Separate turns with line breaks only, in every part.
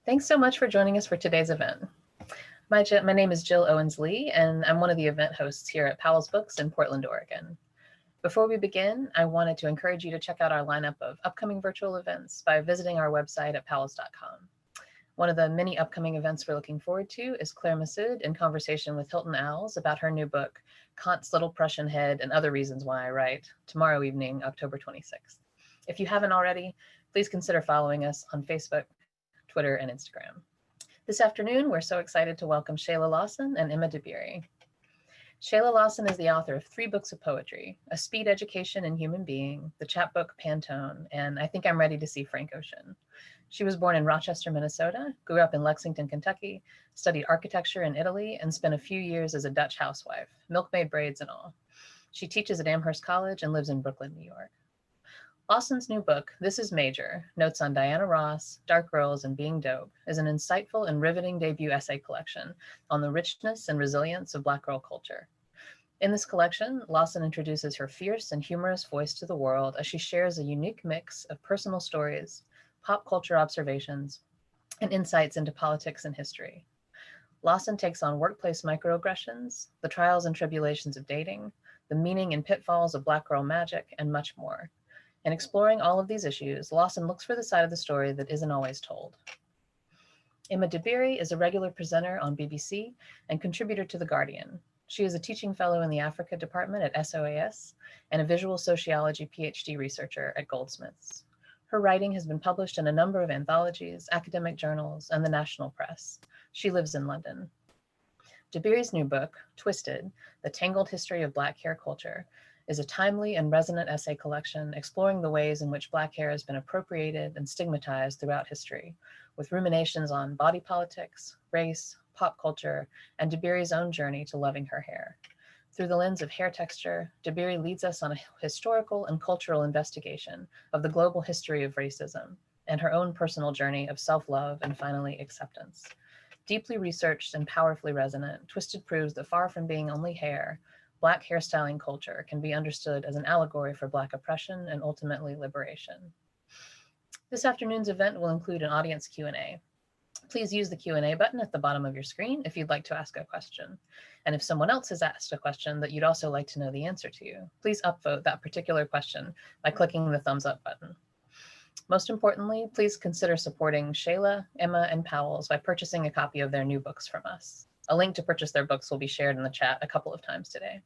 Thanks so much for joining us for today's event. My name is Jill Owens-Lee, and I'm one of the event hosts here at Powell's Books in Portland, Oregon. Before we begin, I wanted to encourage you to check out our lineup of upcoming virtual events by visiting our website at powells.com. One of the many upcoming events we're looking forward to is Claire Massoud in conversation with Hilton Owls about her new book, Kant's Little Prussian Head and Other Reasons Why I Write, tomorrow evening, October 26th. If you haven't already, please consider following us on Facebook, Twitter, and Instagram. This afternoon, we're so excited to welcome Shayla Lawson and Emma Dabiri. Shayla Lawson is the author of 3 books of poetry, A Speed Education in Human Being, the chapbook Pantone, and I Think I'm Ready to See Frank Ocean. She was born in Rochester, Minnesota, grew up in Lexington, Kentucky, studied architecture in Italy, and spent a few years as a Dutch housewife, milkmaid braids and all. She teaches at Amherst College and lives in Brooklyn, New York. Lawson's new book, This Is Major, Notes on Diana Ross, Dark Girls, and Being Dope, is an insightful and riveting debut essay collection on the richness and resilience of Black girl culture. In this collection, Lawson introduces her fierce and humorous voice to the world as she shares a unique mix of personal stories, pop culture observations, and insights into politics and history. Lawson takes on workplace microaggressions, the trials and tribulations of dating, the meaning and pitfalls of Black girl magic, and much more. In exploring all of these issues, Lawson looks for the side of the story that isn't always told. Emma Dabiri is a regular presenter on BBC and contributor to The Guardian. She is a teaching fellow in the Africa department at SOAS and a visual sociology PhD researcher at Goldsmiths. Her writing has been published in a number of anthologies, academic journals, and the national press. She lives in London. Dabiri's new book, Twisted, The Tangled History of Black Hair Culture, is a timely and resonant essay collection exploring the ways in which Black hair has been appropriated and stigmatized throughout history, with ruminations on body politics, race, pop culture, and Dabiri's own journey to loving her hair. Through the lens of hair texture, Dabiri leads us on a historical and cultural investigation of the global history of racism and her own personal journey of self-love and finally acceptance. Deeply researched and powerfully resonant, Twisted proves that far from being only hair, Black hairstyling culture can be understood as an allegory for Black oppression and ultimately liberation. This afternoon's event will include an audience Q&A. Please use the Q&A button at the bottom of your screen if you'd like to ask a question. And if someone else has asked a question that you'd also like to know the answer to, please upvote that particular question by clicking the thumbs up button. Most importantly, please consider supporting Shayla, Emma, and Powell's by purchasing a copy of their new books from us. A link to purchase their books will be shared in the chat a couple of times today.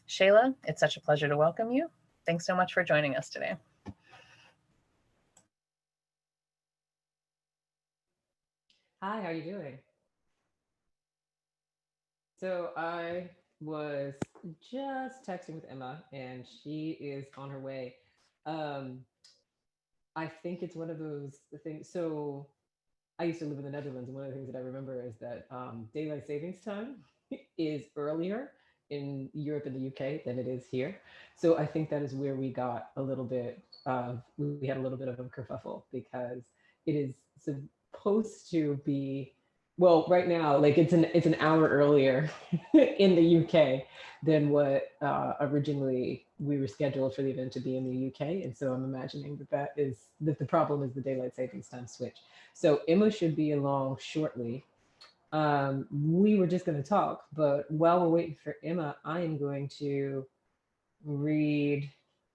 Shayla, it's such a pleasure to welcome you. Thanks so much for joining us today.
Hi, how are you doing? So I was just texting with Emma and she is on her way. Um, I think it's one of those things. So I used to live in the Netherlands, and one of the things that I remember is that daylight savings time is earlier in Europe and the UK than it is here. So I think that is where we got a little bit we had a little bit of a kerfuffle because it is supposed to be well right now like it's an hour earlier in the UK than what originally we were scheduled for the event to be in the UK, and so I'm imagining that the problem is the daylight savings time switch. So Emma should be along shortly. We were just going to talk, but while we're waiting for Emma, I am going to read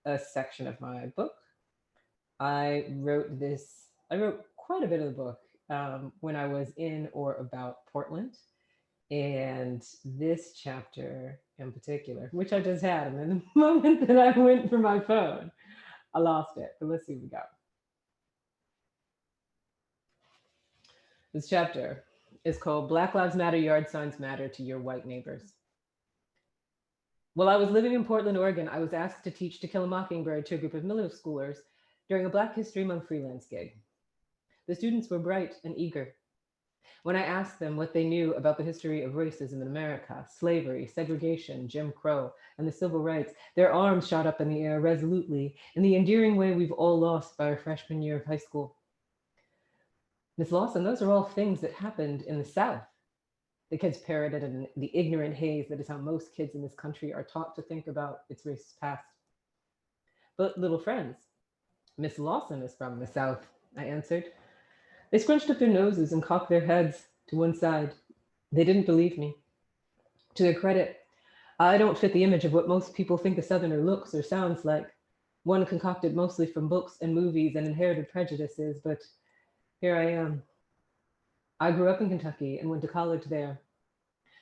a section of my book. I wrote quite a bit of the book when I was in or about Portland. And this chapter in particular, which I just had, and then the moment that I went for my phone, I lost it. But let's see what we got. This chapter is called Black Lives Matter Yard Signs Matter to Your White Neighbors. While I was living in Portland, Oregon, I was asked to teach To Kill a Mockingbird to a group of middle schoolers during a Black History Month freelance gig. The students were bright and eager. When I asked them what they knew about the history of racism in America, slavery, segregation, Jim Crow, and the civil rights, their arms shot up in the air resolutely in the endearing way we've all lost by our freshman year of high school. Miss Lawson, those are all things that happened in the South. The kids parroted in the ignorant haze that is how most kids in this country are taught to think about its racist past. But little friends, Miss Lawson is from the South, I answered. They scrunched up their noses and cocked their heads to one side. They didn't believe me. To their credit, I don't fit the image of what most people think a Southerner looks or sounds like, one concocted mostly from books and movies and inherited prejudices, but here I am. I grew up in Kentucky and went to college there.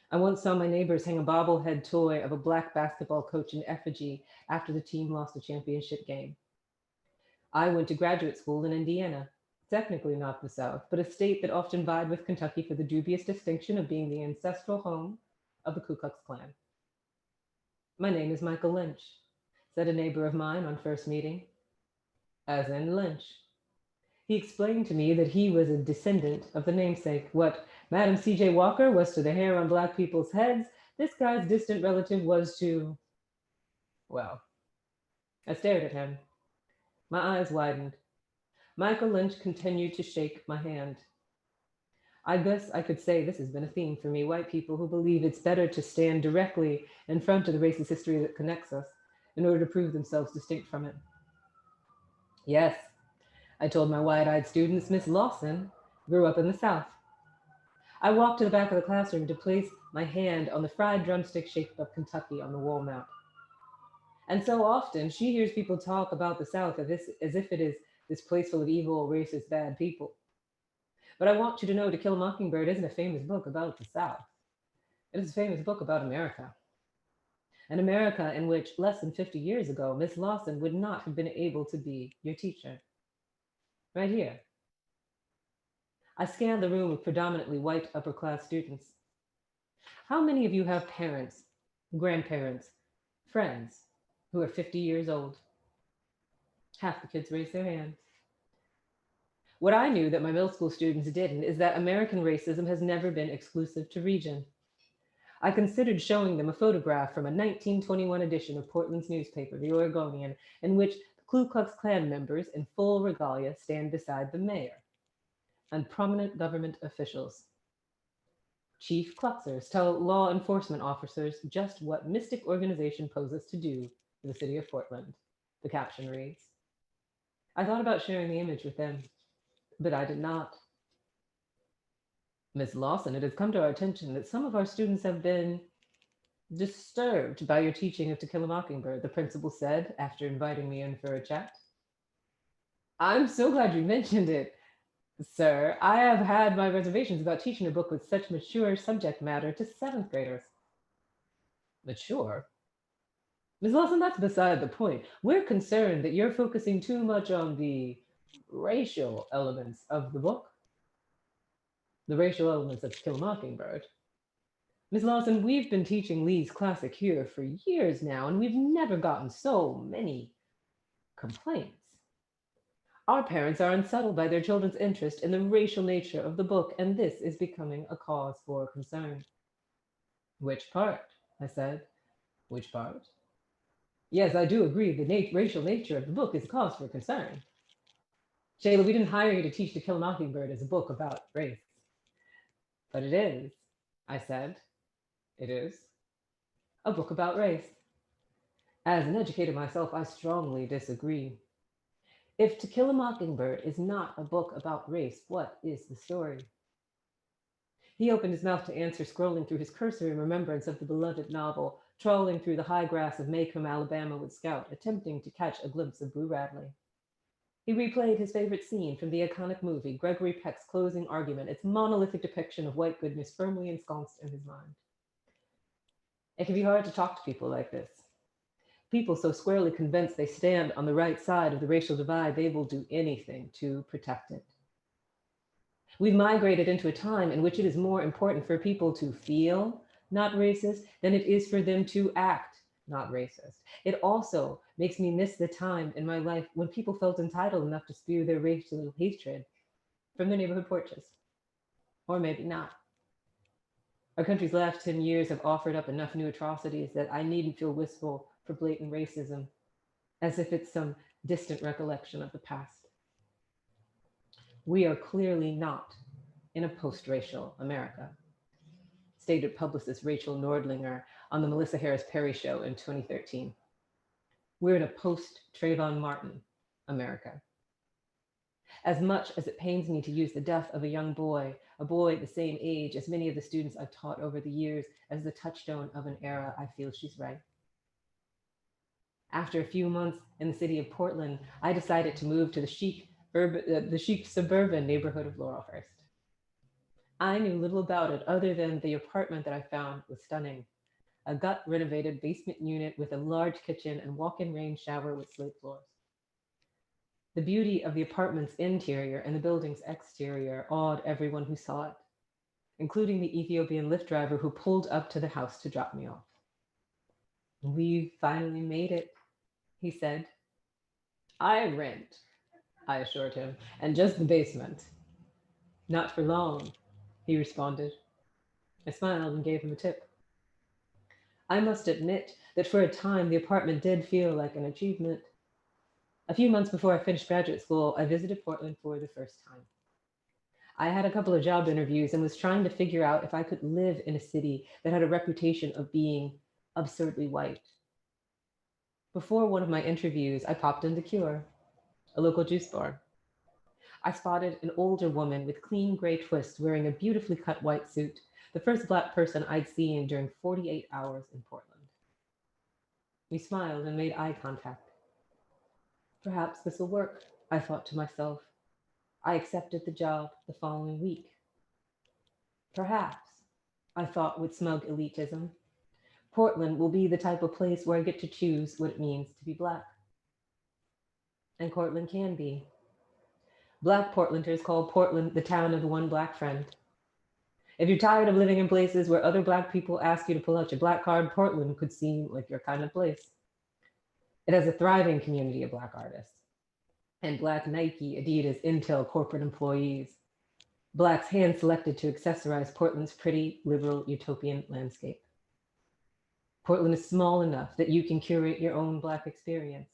I once saw my neighbors hang a bobblehead toy of a black basketball coach in effigy after the team lost a championship game. I went to graduate school in Indiana, technically not the South, but a state that often vied with Kentucky for the dubious distinction of being the ancestral home of the Ku Klux Klan. My name is Michael Lynch, said a neighbor of mine on first meeting, as in Lynch. He explained to me that he was a descendant of the namesake. What Madam C.J. Walker was to the hair on black people's heads, this guy's distant relative was to, well, I stared at him. My eyes widened. Michael Lynch continued to shake my hand. I guess I could say this has been a theme for me, white people who believe it's better to stand directly in front of the racist history that connects us in order to prove themselves distinct from it. Yes, I told my wide-eyed students, Miss Lawson grew up in the South. I walked to the back of the classroom to place my hand on the fried drumstick shape of Kentucky on the wall mount. And so often she hears people talk about the South as if it is this place full of evil, racist, bad people. But I want you to know To Kill a Mockingbird isn't a famous book about the South. It is a famous book about America. An America in which less than 50 years ago, Miss Lawson would not have been able to be your teacher. Right here. I scanned the room of predominantly white upper-class students. How many of you have parents, grandparents, friends who are 50 years old? Half the kids raised their hands. What I knew that my middle school students didn't is that American racism has never been exclusive to region. I considered showing them a photograph from a 1921 edition of Portland's newspaper, The Oregonian, in which the Ku Klux Klan members in full regalia stand beside the mayor and prominent government officials. Chief Kluxers tell law enforcement officers just what mystic organization poses to do for the city of Portland. The caption reads. I thought about sharing the image with them, but I did not. Miss Lawson, it has come to our attention that some of our students have been disturbed by your teaching of To Kill a Mockingbird, the principal said after inviting me in for a chat. I'm so glad you mentioned it, sir. I have had my reservations about teaching a book with such mature subject matter to seventh graders. Mature? Ms. Lawson, that's beside the point. We're concerned that you're focusing too much on the racial elements of the book. The racial elements of To Kill a Mockingbird. Ms. Lawson, we've been teaching Lee's classic here for years now, and we've never gotten so many complaints. Our parents are unsettled by their children's interest in the racial nature of the book, and this is becoming a cause for concern. Which part? I said. Which part? Yes, I do agree the racial nature of the book is a cause for concern. Shayla, we didn't hire you to teach To Kill a Mockingbird as a book about race. But it is, I said. It is a book about race. As an educator myself, I strongly disagree. If To Kill a Mockingbird is not a book about race, what is the story? He opened his mouth to answer, scrolling through his cursor in remembrance of the beloved novel, trawling through the high grass of Maycomb, Alabama with Scout, attempting to catch a glimpse of Boo Radley. He replayed his favorite scene from the iconic movie, Gregory Peck's closing argument, its monolithic depiction of white goodness firmly ensconced in his mind. It can be hard to talk to people like this. People so squarely convinced they stand on the right side of the racial divide, they will do anything to protect it. We've migrated into a time in which it is more important for people to feel not racist than it is for them to act not racist. It also makes me miss the time in my life when people felt entitled enough to spew their racial hatred from their neighborhood porches. Or maybe not. Our country's last 10 years have offered up enough new atrocities that I needn't feel wistful for blatant racism, as if it's some distant recollection of the past. We are clearly not in a post-racial America, stated publicist Rachel Nordlinger on the Melissa Harris Perry Show in 2013. We're in a post-Trayvon Martin America. As much as it pains me to use the death of a boy the same age as many of the students I've taught over the years, as the touchstone of an era, I feel she's right. After a few months in the city of Portland, I decided to move to the chic suburban neighborhood of Laurelhurst. I knew little about it other than the apartment that I found was stunning. A gut renovated basement unit with a large kitchen and walk in range shower with slate floors. The beauty of the apartment's interior and the building's exterior awed everyone who saw it, including the Ethiopian Lyft driver who pulled up to the house to drop me off. "We've finally made it," he said. "I rent," I assured him, "and just the basement." "Not for long," he responded. I smiled and gave him a tip. I must admit that for a time the apartment did feel like an achievement. A few months before I finished graduate school, I visited Portland for the first time. I had a couple of job interviews and was trying to figure out if I could live in a city that had a reputation of being absurdly white. Before one of my interviews, I popped into Cure, a local juice bar. I spotted an older woman with clean gray twists wearing a beautifully cut white suit, the first Black person I'd seen during 48 hours in Portland. We smiled and made eye contact. Perhaps this will work, I thought to myself. I accepted the job the following week. Perhaps, I thought with smug elitism, Portland will be the type of place where I get to choose what it means to be Black. And Portland can be. Black Portlanders call Portland the town of the one Black friend. If you're tired of living in places where other Black people ask you to pull out your Black card, Portland could seem like your kind of place. It has a thriving community of Black artists and Black Nike, Adidas, Intel corporate employees. Blacks hand selected to accessorize Portland's pretty, liberal, utopian landscape. Portland is small enough that you can curate your own Black experience.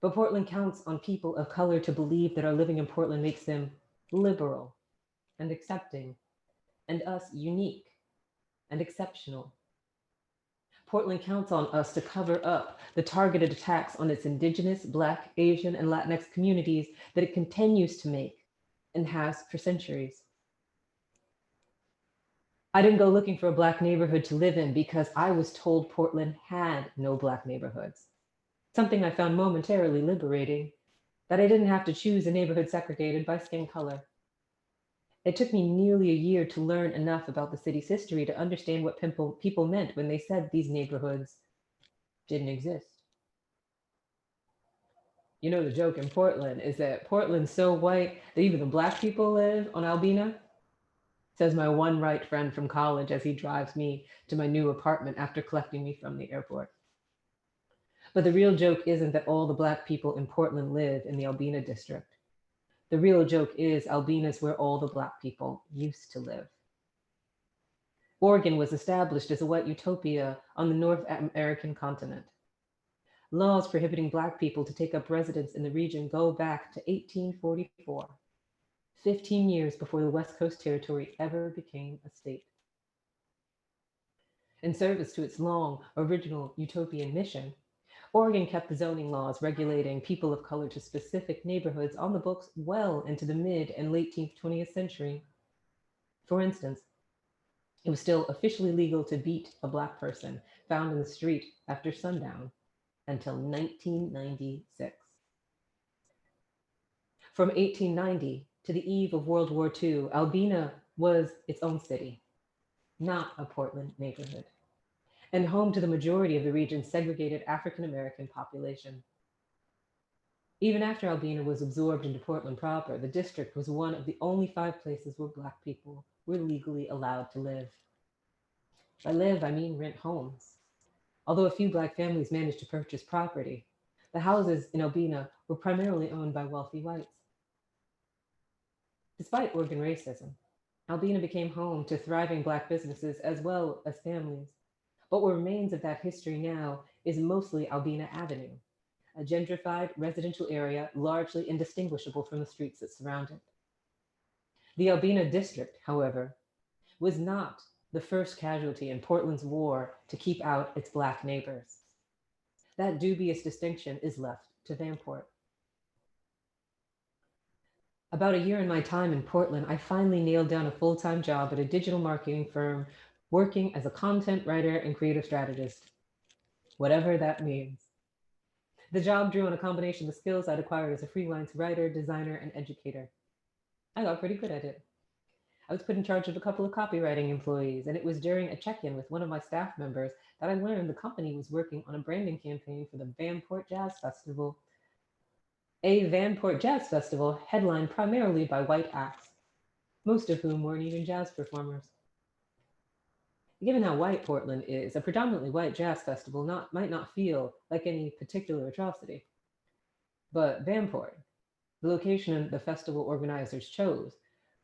But Portland counts on people of color to believe that our living in Portland makes them liberal and accepting, and us unique and exceptional. Portland counts on us to cover up the targeted attacks on its Indigenous, Black, Asian, and Latinx communities that it continues to make and has for centuries. I didn't go looking for a Black neighborhood to live in because I was told Portland had no Black neighborhoods, something I found momentarily liberating, that I didn't have to choose a neighborhood segregated by skin color. It took me nearly a year to learn enough about the city's history to understand what people meant when they said these neighborhoods didn't exist. You know, the joke in Portland is that Portland's so white that even the Black people live on Albina, says my one white friend from college as he drives me to my new apartment after collecting me from the airport. But the real joke isn't that all the Black people in Portland live in the Albina district. The real joke is Albina's where all the Black people used to live. Oregon was established as a white utopia on the North American continent. Laws prohibiting Black people to take up residence in the region go back to 1844, 15 years before the West Coast Territory ever became a state. In service to its long, original utopian mission, Oregon kept the zoning laws regulating people of color to specific neighborhoods on the books well into the mid and late 20th century. For instance, it was still officially legal to beat a Black person found in the street after sundown until 1996. From 1890 to the eve of World War II, Albina was its own city, not a Portland neighborhood, and home to the majority of the region's segregated African American population. Even after Albina was absorbed into Portland proper, the district was one of the only 5 places where Black people were legally allowed to live. By live, I mean rent homes. Although a few Black families managed to purchase property, the houses in Albina were primarily owned by wealthy whites. Despite Oregon racism, Albina became home to thriving Black businesses as well as families. But what remains of that history now is mostly Albina Avenue, a gentrified residential area largely indistinguishable from the streets that surround it. The Albina district, however, was not the first casualty in Portland's war to keep out its Black neighbors. That dubious distinction is left to Vanport. About a year in my time in Portland, I finally nailed down a full-time job at a digital marketing firm working as a content writer and creative strategist, whatever that means. The job drew on a combination of the skills I'd acquired as a freelance writer, designer, and educator. I got pretty good at it. I was put in charge of a couple of copywriting employees, and it was during a check in with one of my staff members that I learned the company was working on a branding campaign for the Vanport Jazz Festival, a Vanport Jazz Festival headlined primarily by white acts, most of whom weren't even jazz performers. Given how white Portland is, a predominantly white jazz festival might not feel like any particular atrocity. But Vanport, the location the festival organizers chose,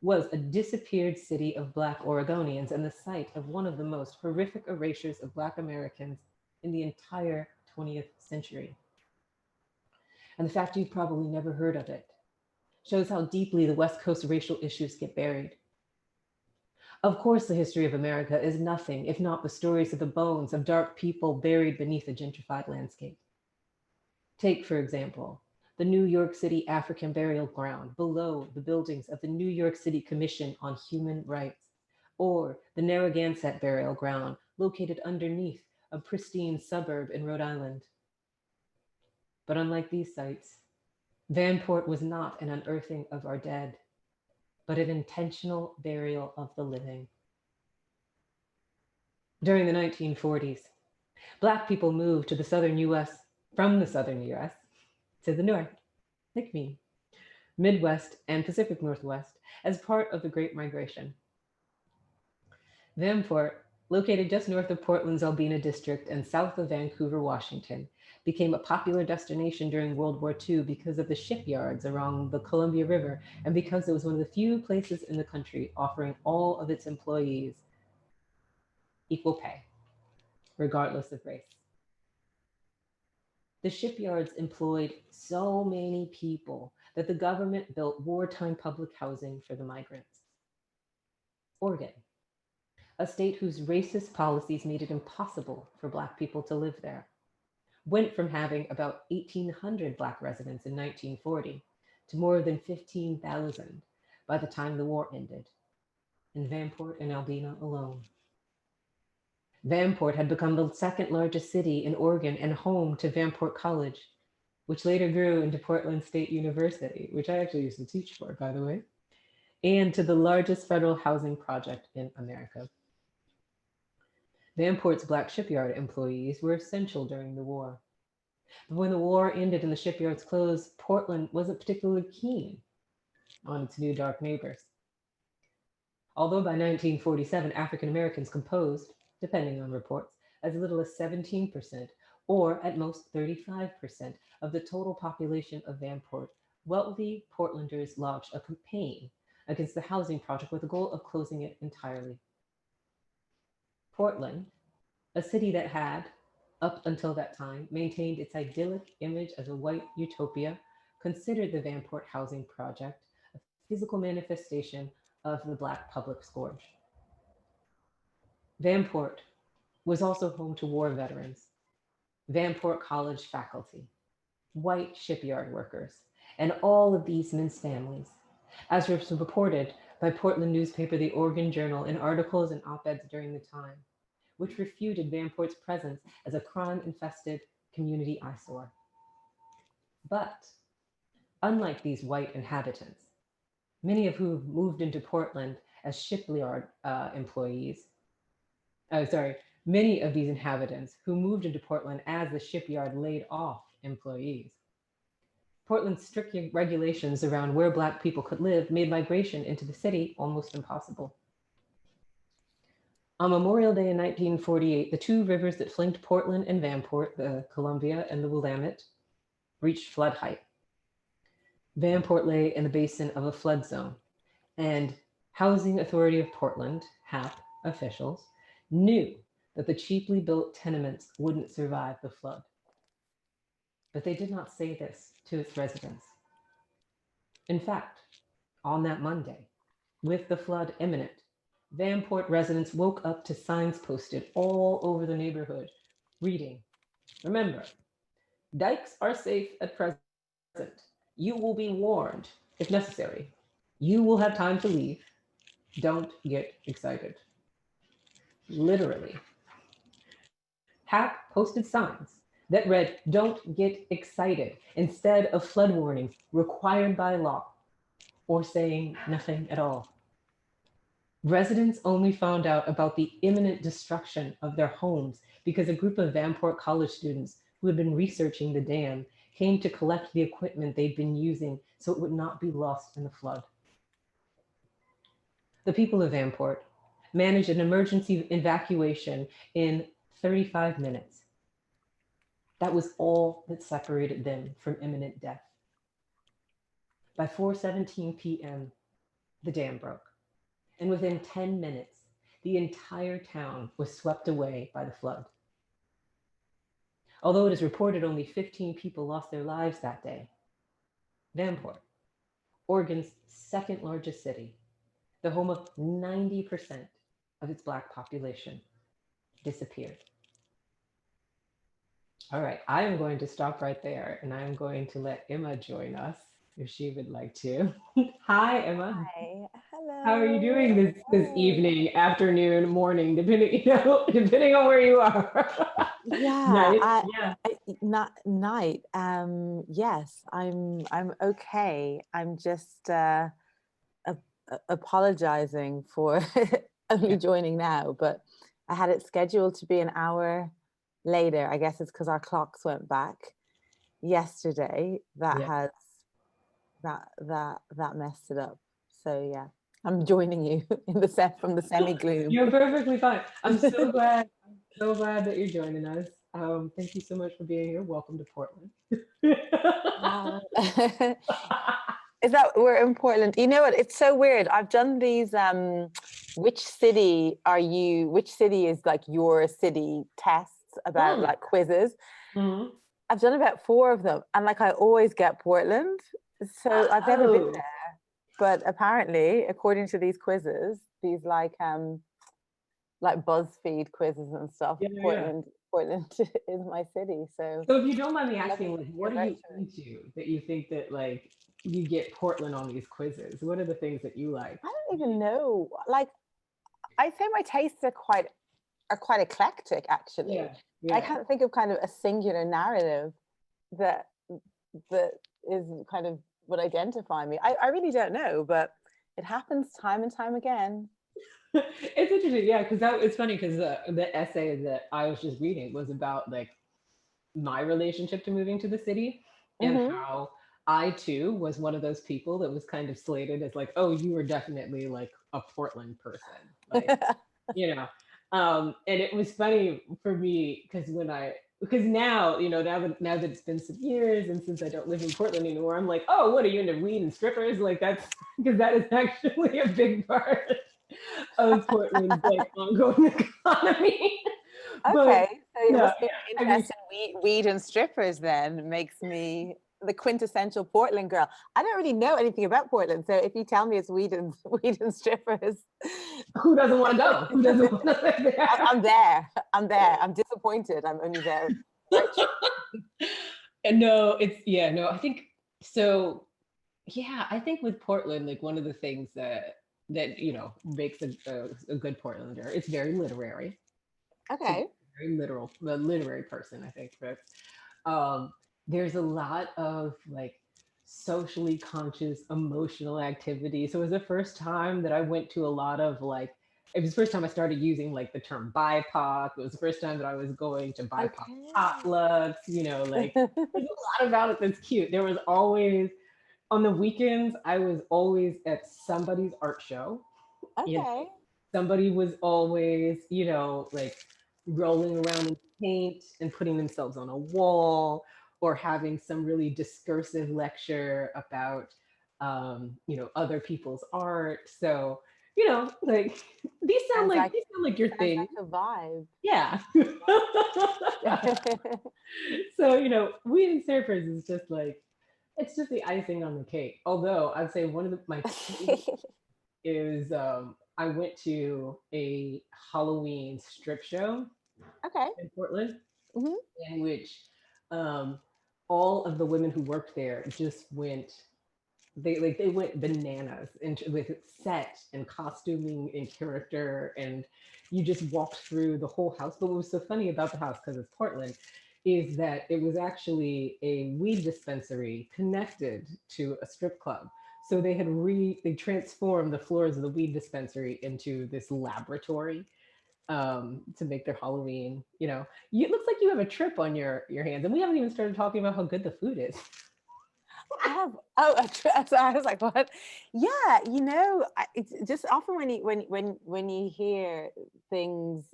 was a disappeared city of Black Oregonians and the site of one of the most horrific erasures of Black Americans in the entire 20th century. And the fact you've probably never heard of it shows how deeply the West Coast racial issues get buried. Of course, the history of America is nothing if not the stories of the bones of dark people buried beneath a gentrified landscape. Take, for example, the New York City African Burial Ground below the buildings of the New York City Commission on Human Rights, or the Narragansett Burial Ground located underneath a pristine suburb in Rhode Island. But unlike these sites, Vanport was not an unearthing of our dead, but an intentional burial of the living. During the 1940s, Black people moved to the southern US from the southern US to the north, like me, Midwest, and Pacific Northwest as part of the Great Migration. Vanport, located just north of Portland's Albina district and south of Vancouver, Washington, became a popular destination during World War II because of the shipyards along the Columbia River and because it was one of the few places in the country offering all of its employees equal pay, regardless of race. The shipyards employed so many people that the government built wartime public housing for the migrants. Oregon, a state whose racist policies made it impossible for Black people to live there, went from having about 1,800 Black residents in 1940 to more than 15,000 by the time the war ended, in Vanport and Albina alone. Vanport had become the second largest city in Oregon and home to Vanport College, which later grew into Portland State University, which I actually used to teach for, by the way, and to the largest federal housing project in America. Vanport's Black shipyard employees were essential during the war. But when the war ended and the shipyards closed, Portland wasn't particularly keen on its new dark neighbors. Although by 1947 African Americans composed, depending on reports, as little as 17%, or at most 35% of the total population of Vanport, wealthy Portlanders launched a campaign against the housing project with the goal of closing it entirely. Portland, a city that had, up until that time, maintained its idyllic image as a white utopia, considered the Vanport housing project a physical manifestation of the Black public scourge. Vanport was also home to war veterans, Vanport College faculty, white shipyard workers, and all of these men's families, as was reported by Portland newspaper The Oregon Journal in articles and op-eds during the time, which refuted Vanport's presence as a crime-infested community eyesore. But unlike these white inhabitants, many of whom moved into Portland as shipyard employees, sorry, many of these inhabitants who moved into Portland as the shipyard laid off employees. Portland's strict regulations around where Black people could live made migration into the city almost impossible. On Memorial Day in 1948, the two rivers that flanked Portland and Vanport, the Columbia and the Willamette, reached flood height. Vanport lay in the basin of a flood zone, and Housing Authority of Portland, HAP, officials knew that the cheaply built tenements wouldn't survive the flood. But they did not say this to its residents. In fact, on that Monday, with the flood imminent, Vanport residents woke up to signs posted all over the neighborhood reading, "Remember, dikes are safe at present. You will be warned, if necessary, You will have time to leave. Don't get excited. Literally. Hap posted signs that read, "Don't get excited," instead of flood warnings required by law, or saying nothing at all. Residents only found out about the imminent destruction of their homes because a group of Vanport college students who had been researching the dam came to collect the equipment they'd been using so it would not be lost in the flood. The people of Vanport managed an emergency evacuation in 35 minutes. That was all that separated them from imminent death. By 4:17 p.m., the dam broke, and within 10 minutes, the entire town was swept away by the flood. Although it is reported only 15 people lost their lives that day, Vanport, Oregon's second largest city, the home of 90% of its Black population, disappeared. All right, I am going to stop right there and I am going to let Emma join us if she would like to. Hi, Emma.
Hi,
How are you
hello.
doing this
Hey.
evening, afternoon, morning, depending depending on where you are?
Yeah,
Night. Yeah.
not night. Yes, I'm okay. I'm just apologizing for only
Yeah.
joining now, but I had it scheduled to be an hour later. I guess it's because our clocks went back yesterday. That
Yeah.
has that messed it up. So yeah, I'm joining you in the set from the semi gloom.
You're perfectly fine. I'm so glad. I'm so glad that you're joining us. Thank you so much for being here. Welcome to Portland.
Wow. Is that we're in Portland? You know what? It's so weird. I've done these which city is like your city tests about
Mm.
like quizzes.
Mhm.
I've done about 4 of them and like I always get Portland. So I've never been
Oh,
there. But apparently, according to these quizzes, these like BuzzFeed quizzes and stuff,
yeah, yeah.
Portland is my city. So
So if you don't mind me
love
asking, like, what are you
virtually.
into that you think that like you get Portland on these quizzes? What are the things that you like?
I don't even know. Like I'd say my tastes are quite eclectic actually.
Yeah,
I
yeah.
can't think of kind of a singular narrative that that is kind of would identify me. I really don't know, but it happens time and time again.
It's interesting, yeah, because it's funny because the essay that I was just reading was about like my relationship to moving to the city and
Mm-hmm.
how I too was one of those people that was kind of slated as like, oh, you were definitely like a Portland person, like and it was funny for me because now now that it's been some years and since I don't live in Portland anymore, I'm like, oh, what are you into, weed and strippers? Like that's because that is actually a big part of Portland's like ongoing economy. But
Okay, so it
no,
must be
yeah, I mean,
interest in weed and strippers then makes me the quintessential Portland girl. I don't really know anything about Portland, so if you tell me it's weed and weed and strippers,
who doesn't want to go? Who doesn't want to live there?
I'm there. I'm there. I'm disappointed. I'm only there virtually.
And no, it's yeah, no, I think so. Yeah, I think with Portland, like one of the things that makes a good Portlander, it's very literary. It's a
Okay.
very a literary person, I think. But um, there's a lot of like socially conscious emotional activity. So it was the first time that I went to a lot of like it was the first time I started using like the term BIPOC. It was the first time that I was going to BIPOC
Okay.
potlucks, like there's a lot about it that's cute. There was always on the weekends, I was always at somebody's art show. You know,
Okay.
somebody was always, like rolling around in paint and putting themselves on a wall or having some really discursive lecture about, other people's art. So, like
Sounds like
these sound like your
sounds
thing.
like a vibe.
Yeah. So, weed and surfers is just like, it's just the icing on the cake. Although I'd say one of my favorite is I went to a Halloween strip show
Okay.
in Portland,
Hmm.
in which um, all of the women who worked there just went they went bananas with set and costuming and character, and you just walked through the whole house. But what was so funny about the house, because it's Portland, is that it was actually a weed dispensary connected to a strip club. So they transformed the floors of the weed dispensary into this laboratory, to make their Halloween. It looks like you have a trip on your hands, and we haven't even started talking about how good the food is.
I have so I was like, what? Yeah, it's just often when you hear things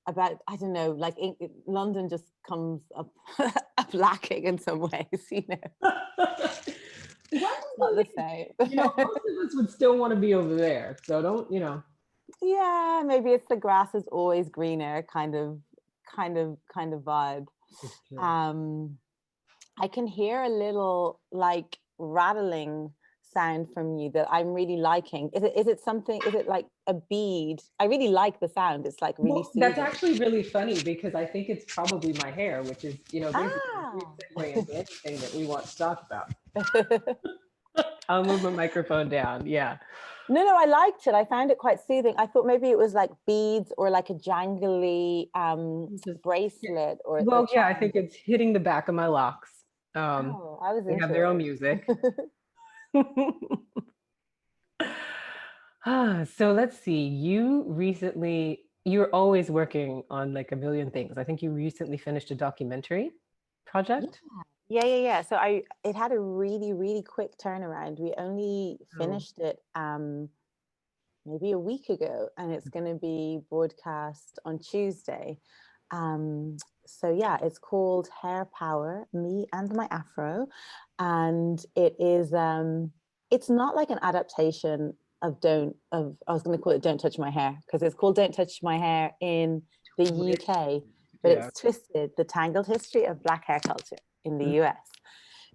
about, I don't know, like London just comes up up lacking in some ways, Not the same.
Most of us would still want to be over there, so don't.
Yeah, maybe it's the grass is always greener kind of vibe. I can hear a little like rattling sound from you that I'm really liking. Is it something, is it like a bead? I really like the sound. It's like really soothing.
That's actually really funny, because I think it's probably my hair, which is, basically a great segue into anything that we want to talk about. I'll move my microphone down. Yeah.
No, I liked it. I found it quite soothing. I thought maybe it was like beads or like a jangly bracelet or.
Well, yeah, I think it's hitting the back of my locks.
I was
they have their own music. So let's see. You're always working on like a million things. I think you recently finished a documentary project.
Yeah. So it had a really, really quick turnaround. We only finished it maybe a week ago, and it's going to be broadcast on Tuesday. So yeah, it's called Hair Power, Me and My Afro. And it is, it's not like an adaptation of I was going to call it Don't Touch My Hair, because it's called Don't Touch My Hair in the UK, but it's twisted the tangled history of Black hair culture in the US.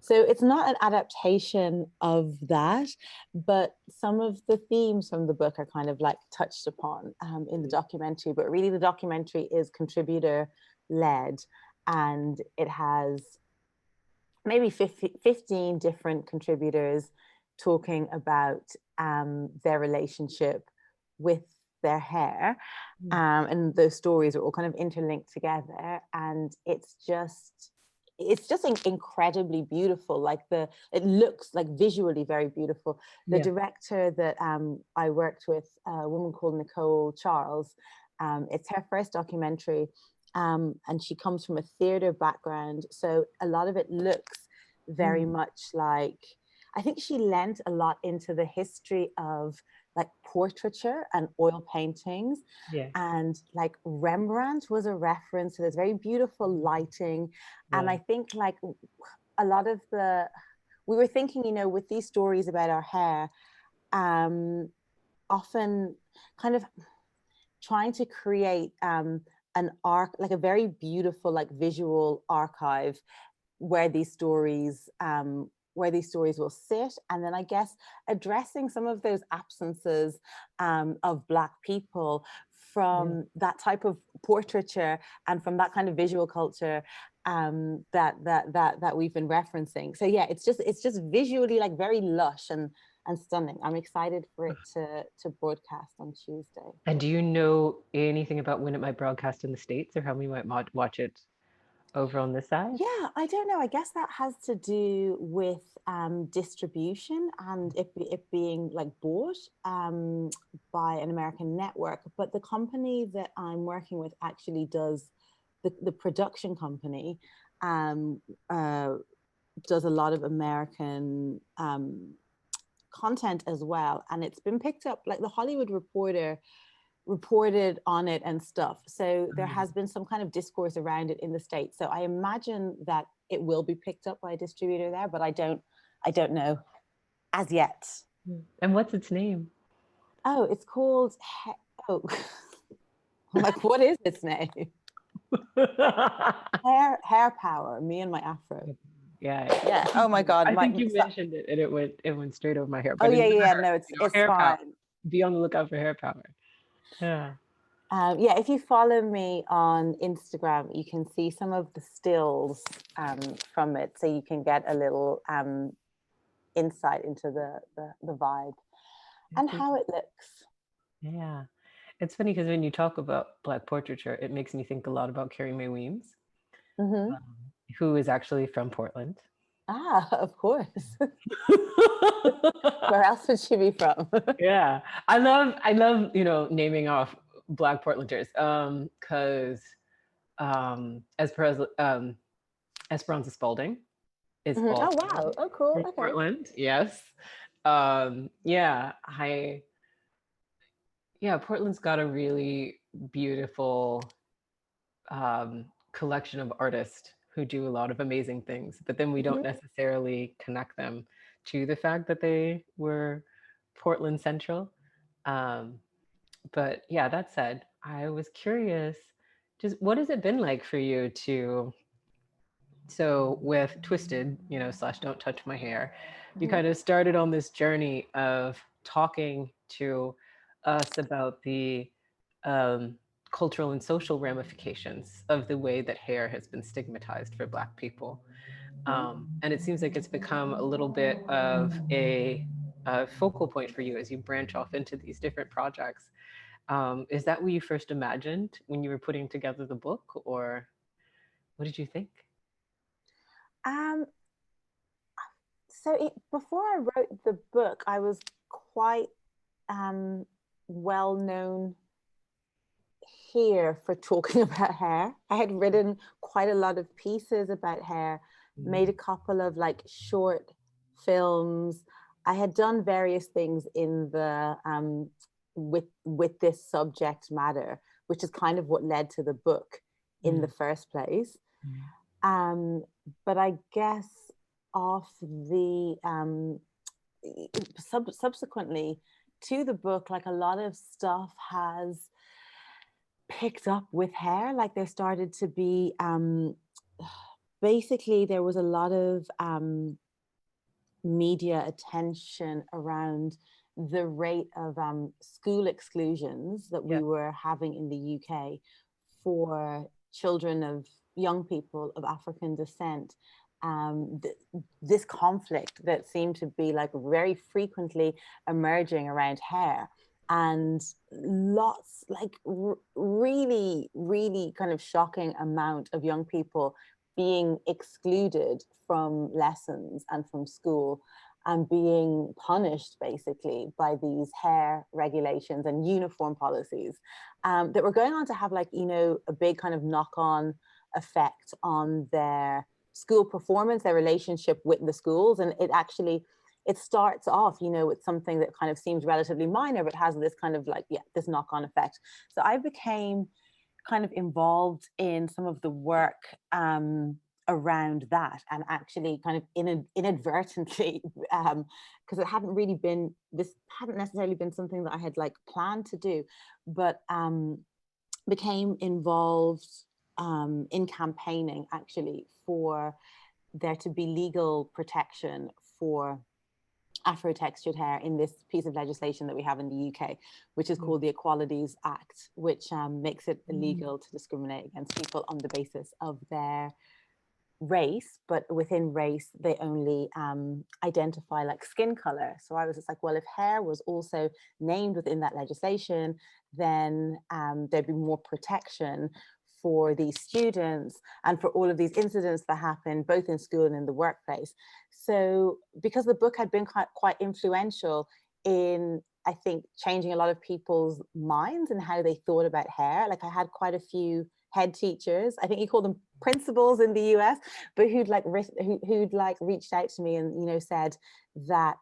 So it's not an adaptation of that, but some of the themes from the book are kind of like touched upon in the documentary, but really the documentary is contributor led, and it has maybe 15 different contributors talking about their relationship with their hair, and those stories are all kind of interlinked together, and it's just incredibly beautiful. Like it looks like visually very beautiful. The director that I worked with, a woman called Nicole Charles, it's her first documentary, and she comes from a theater background, so a lot of it looks very much like, I think she lent a lot into the history of like portraiture and oil paintings. And like Rembrandt was a reference, so there's very beautiful lighting. And I think like a lot of we were thinking, with these stories about our hair, often kind of trying to create an arc, like a very beautiful like visual archive where these stories will sit, and then I guess addressing some of those absences of Black people from that type of portraiture and from that kind of visual culture that we've been referencing. So yeah, it's just visually like very lush and stunning. I'm excited for it to broadcast on Tuesday.
And do you know anything about when it might broadcast in the States, or how we might watch it over on this side?
Yeah, I don't know. I guess that has to do with distribution and it being like bought by an American network. But the company that I'm working with actually does, the production company does a lot of American content as well. And it's been picked up, like the Hollywood Reporter reported on it and stuff. So there has been some kind of discourse around it in the States. So I imagine that it will be picked up by a distributor there, but I don't know as yet.
And what's its name?
Oh, it's called, I'm like, what is its name? Hair Power, Me and My Afro.
Yeah.
Oh my God.
I think you mentioned it and it went straight over my hair.
But no, it's
hair
fine.
Power. Be on the lookout for Hair Power. Yeah.
Yeah, if you follow me on Instagram, you can see some of the stills from it, so you can get a little insight into the vibe and how it looks.
Yeah. It's funny because when you talk about Black portraiture, it makes me think a lot about Carrie Mae Weems,
Mm-hmm.
who is actually from Portland.
Ah, of course. Where else would she be from?
Yeah, I love naming off Black Portlanders because Esperanza Spalding is
Mhm. Oh,
also
wow. Oh, cool.
from
Okay.
Portland. Yes. Yeah, Portland's got a really beautiful collection of artists who do a lot of amazing things, but then we don't
Mhm.
necessarily connect them to the fact that they were Portland Central. Um, but yeah, that said, I was curious, just what has it been like for you to, so with Twisted, slash Don't Touch My Hair, you
Mhm.
kind of started on this journey of talking to us about the um, cultural and social ramifications of the way that hair has been stigmatized for Black people. And it seems like it's become a little bit of a focal point for you as you branch off into these different projects. Is that what you first imagined when you were putting together the book, or what did you think?
Um, before I wrote the book, I was quite well known here for talking about hair. I had written quite a lot of pieces about hair, made a couple of like short films. I had done various things in the with this subject matter, which is kind of what led to the book in the first place. Um, but I guess off the subsequently to the book, like a lot of stuff has picked up with hair. Like there started to be basically there was a lot of media attention around the rate of school exclusions that we were having in the UK for children of young people of African descent. This conflict that seemed to be like very frequently emerging around hair, and lots like really kind of shocking amount of young people being excluded from lessons and from school and being punished basically by these hair regulations and uniform policies that were going on to have like, a big kind of knock-on effect on their school performance, their relationship with the schools. And it starts off, with something that kind of seems relatively minor, but has this kind of like, this knock-on effect. So I became kind of involved in some of the work around that, and actually kind of inadvertently, because this hadn't necessarily been something that I had like planned to do, but became involved in campaigning actually for there to be legal protection for Afro-textured hair in this piece of legislation that we have in the UK, which is called the Equalities Act, which makes it illegal to discriminate against people on the basis of their race, but within race they only identify like skin color. So I was just like, well, if hair was also named within that legislation, then there'd be more protection for these students and for all of these incidents that happen both in school and in the workplace. So because the book had been quite influential in, I think, changing a lot of people's minds and how they thought about hair. Like I had quite a few head teachers, I think you call them principals in the US, but who'd reached out to me and said that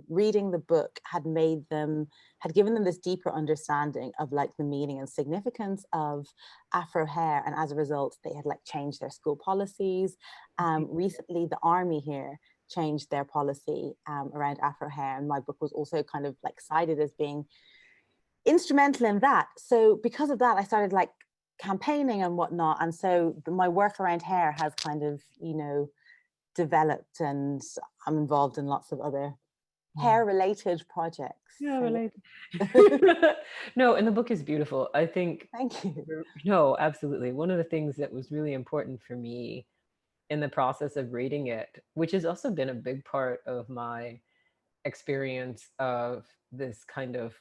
reading the book had given them this deeper understanding of like the meaning and significance of Afro hair, and as a result they had like changed their school policies. Recently the army here changed their policy around Afro hair, and my book was also kind of like cited as being instrumental in that. So because of that I started like campaigning and whatnot, and so my work around hair has kind of developed, and I'm involved in lots of other hair related projects.
Yeah,
So,
related. No, and the book is beautiful. I think,
thank you.
no, absolutely. One of the things that was really important for me in the process of reading it, which has also been a big part of my experience of this kind of,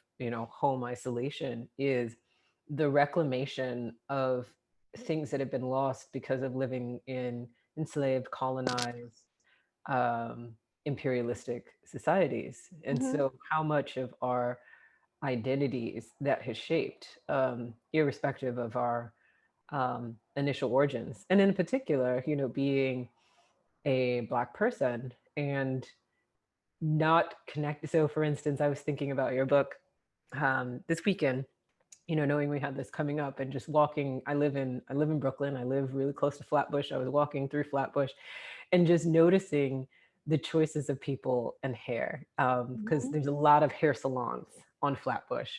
home isolation, is the reclamation of things that have been lost because of living in enslaved, colonized, um, imperialistic societies. And
Hmm.
so how much of our identities that has shaped, irrespective of our initial origins. And in particular, being a Black person and not connected. So, for instance, I was thinking about your book this weekend, knowing we had this coming up, and just walking. I live in Brooklyn. I live really close to Flatbush. I was walking through Flatbush and just noticing the choices of people and hair, because there's a lot of hair salons on Flatbush.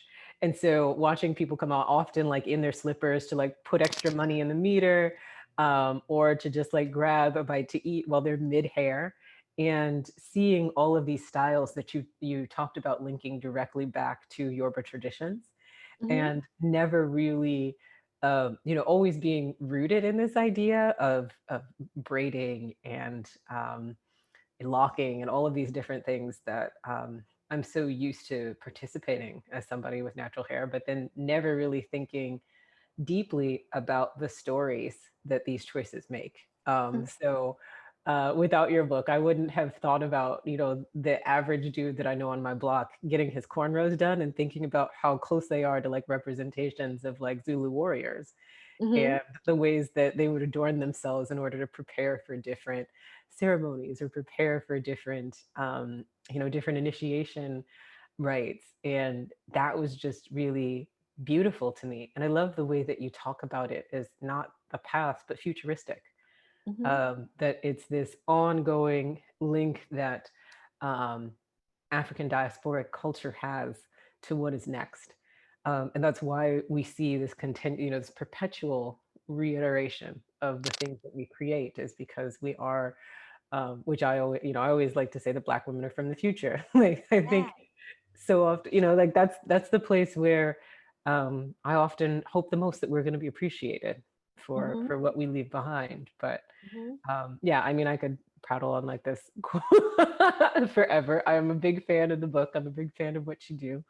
And so watching people come out often like in their slippers to like put extra money in the meter, or to just like grab a bite to eat while they're mid hair, and seeing all of these styles that you talked about linking directly back to Yoruba traditions,
Hmm.
and never really, always being rooted in this idea of braiding and locking and all of these different things that I'm so used to participating as somebody with natural hair, but then never really thinking deeply about the stories that these choices make. Without your book, I wouldn't have thought about, the average dude that I know on my block getting his cornrows done and thinking about how close they are to like representations of like Zulu warriors,
Hmm.
and the ways that they would adorn themselves in order to prepare for different ceremonies or prepare for different, different initiation rites. And that was just really beautiful to me. And I love the way that you talk about it as not the past, but futuristic.
Hmm.
That it's this ongoing link that um, African diasporic culture has to what is next. And that's why we see this this perpetual reiteration of the things that we create, is because we are, which I always like to say that Black women are from the future. Like, I
Yeah.
think so often, like that's the place where I often hope the most that we're going to be appreciated for
Hmm.
what we leave behind. But
Hmm.
yeah, I mean, I could prattle on like this forever. I'm a big fan of the book. I'm a big fan of what you do.